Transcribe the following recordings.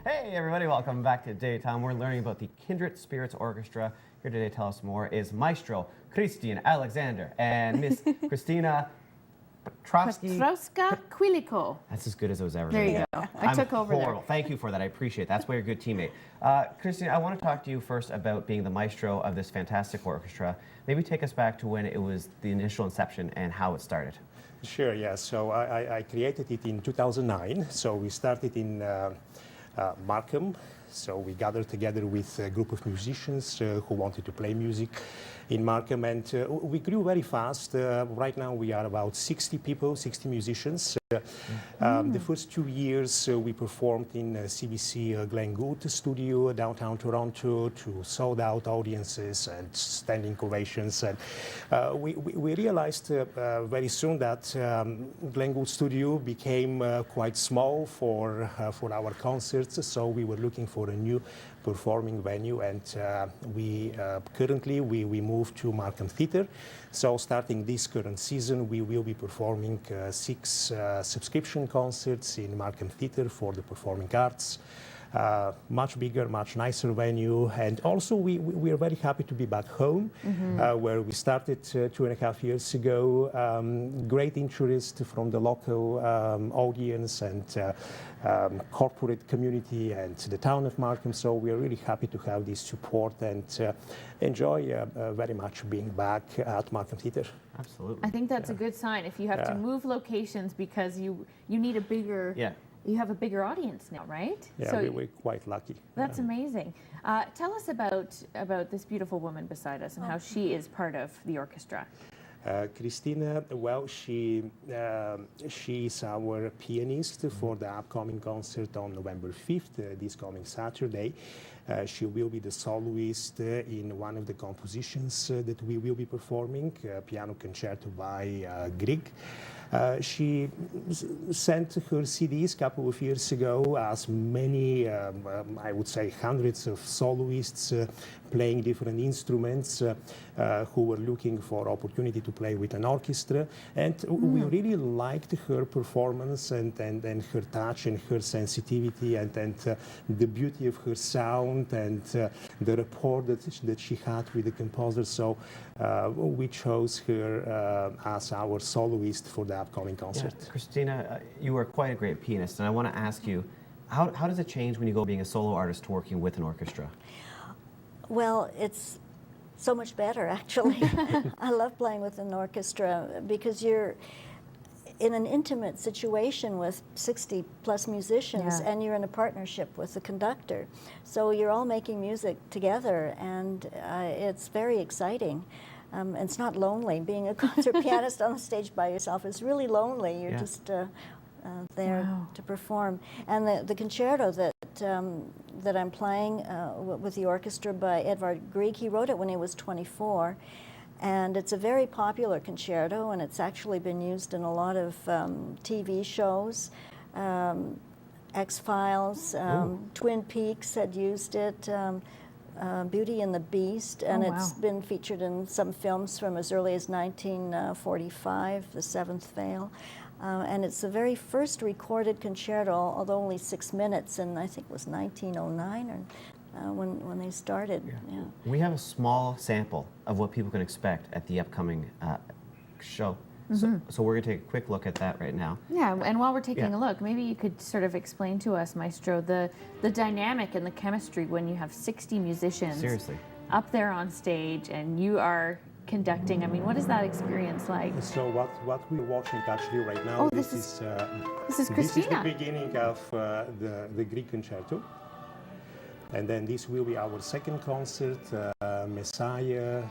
Hey everybody, welcome back to Daytime. We're learning about the Kindred Spirits Orchestra. Here today to tell us more is Maestro Kristian Alexander and Miss Christina Petrowska-Quilico. That's as good as it was ever. There you go. I took over horrible. there. Thank you for that. I appreciate it. That's why you're a good teammate. Christina, I want to talk to you first about being the maestro of this fantastic orchestra. Maybe take us back to when it was the initial inception and how it started. Sure, yeah. So I created it in 2009. So we started in Markham. So we gathered together with a group of musicians who wanted to play music in Markham, and we grew very fast. Right now we are about 60 people, 60 musicians. The first 2 years we performed in CBC Glen Good studio downtown Toronto to sold out audiences and standing ovations. And we realized very soon that Glen Good studio became quite small for our concerts, so we were looking for a new performing venue, and we currently moved to Markham Theatre. So starting this current season, we will be performing 6 subscription concerts in Markham Theatre for the performing arts. Much bigger, much nicer venue, and also we are very happy to be back home, where we started 2.5 years ago. Great interest from the local audience and corporate community and the town of Markham, so we are really happy to have this support and enjoy very much being back at Markham Theatre. Absolutely. I think that's a good sign if you have to move locations because you need a bigger... You have a bigger audience now, right? Yeah, so we're quite lucky. That's amazing. Tell us about this beautiful woman beside us and how she is part of the orchestra. Christina, well, she is our pianist for the upcoming concert on November 5th, this coming Saturday. She will be the soloist in one of the compositions that we will be performing, piano concerto by Grieg. She sent her CDs a couple of years ago as many, I would say hundreds of soloists playing different instruments who were looking for opportunity to play with an orchestra. And we really liked her performance and her touch and her sensitivity and the beauty of her sound and the rapport that she had with the composer. So we chose her as our soloist for the upcoming concert. Yeah. Christina, you are quite a great pianist, and I want to ask you, how does it change when you go being a solo artist to working with an orchestra? Well, it's so much better, actually. I love playing with an orchestra because you're in an intimate situation with 60 plus musicians, and you're in a partnership with the conductor. So you're all making music together, and it's very exciting. It's not lonely. Being a concert pianist on the stage by yourself is really lonely. You're just there to perform. And the concerto that I'm playing with the orchestra by Edvard Grieg, he wrote it when he was 24. And it's a very popular concerto, and it's actually been used in a lot of TV shows. X-Files, Twin Peaks had used it, Beauty and the Beast, and it's been featured in some films from as early as 1945, The Seventh Veil. And it's the very first recorded concerto, although only 6 minutes, and I think it was 1909 or when they started. We have a small sample of what people can expect at the upcoming show. So we're going to take a quick look at that right now. Yeah, and while we're taking a look, maybe you could sort of explain to us, Maestro, the dynamic and the chemistry when you have 60 musicians up there on stage and you are conducting. I mean, what is that experience like? So what we're watching actually right now, this is Christina. This is the beginning of the Grieg concerto. And then this will be our second concert, Messiah,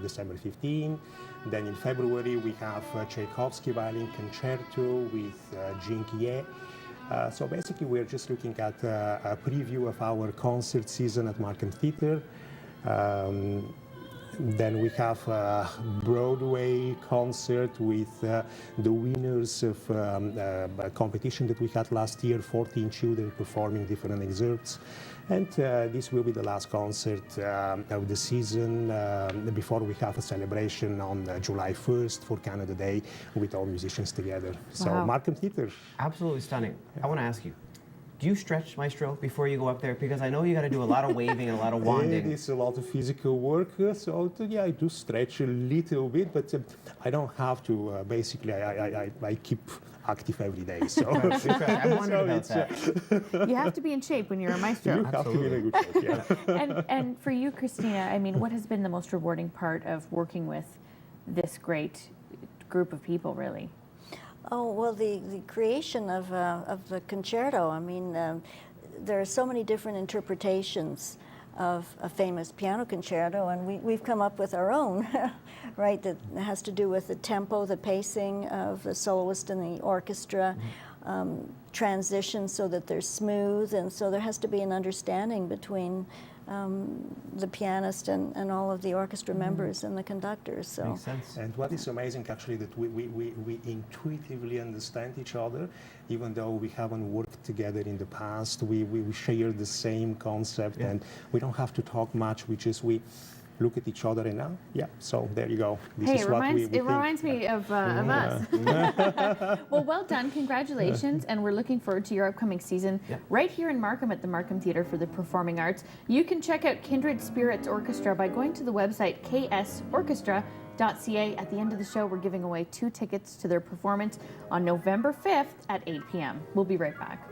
December 15. Then in February we have Tchaikovsky Violin Concerto with Jean Guillet. So basically we're just looking at a preview of our concert season at Markham Theatre. Then we have a Broadway concert with the winners of a competition that we had last year, 14 children performing different excerpts. And this will be the last concert of the season before we have a celebration on July 1st for Canada Day with all musicians together. So Markham Theatre. Absolutely stunning. I want to ask you, Do you stretch, Maestro, before you go up there? Because I know you got to do a lot of waving and a lot of wanding. It is a lot of physical work, so yeah, I do stretch a little bit, but I don't have to. Basically, I keep active every day. So I wondered about that. You have to be in shape when you're a maestro. you have to be in a good shape. Yeah. And for you, Christina, I mean, what has been the most rewarding part of working with this great group of people, really? Oh, well, the creation of the concerto, I mean, there are so many different interpretations of a famous piano concerto, and we've come up with our own, right, that has to do with the tempo, the pacing of the soloist and the orchestra, transitions so that they're smooth, and so there has to be an understanding between the pianist and all of the orchestra members and the conductors. So. Makes sense. And what is amazing, actually, that we intuitively understand each other, even though we haven't worked together in the past. We share the same concept, and we don't have to talk much. We look at each other and now, so there you go. This is what we reminds me of us. Well done. Congratulations. And we're looking forward to your upcoming season right here in Markham at the Markham Theatre for the Performing Arts. You can check out Kindred Spirits Orchestra by going to the website ksorchestra.ca. At the end of the show, we're giving away 2 tickets to their performance on November 5th at 8 p.m. We'll be right back.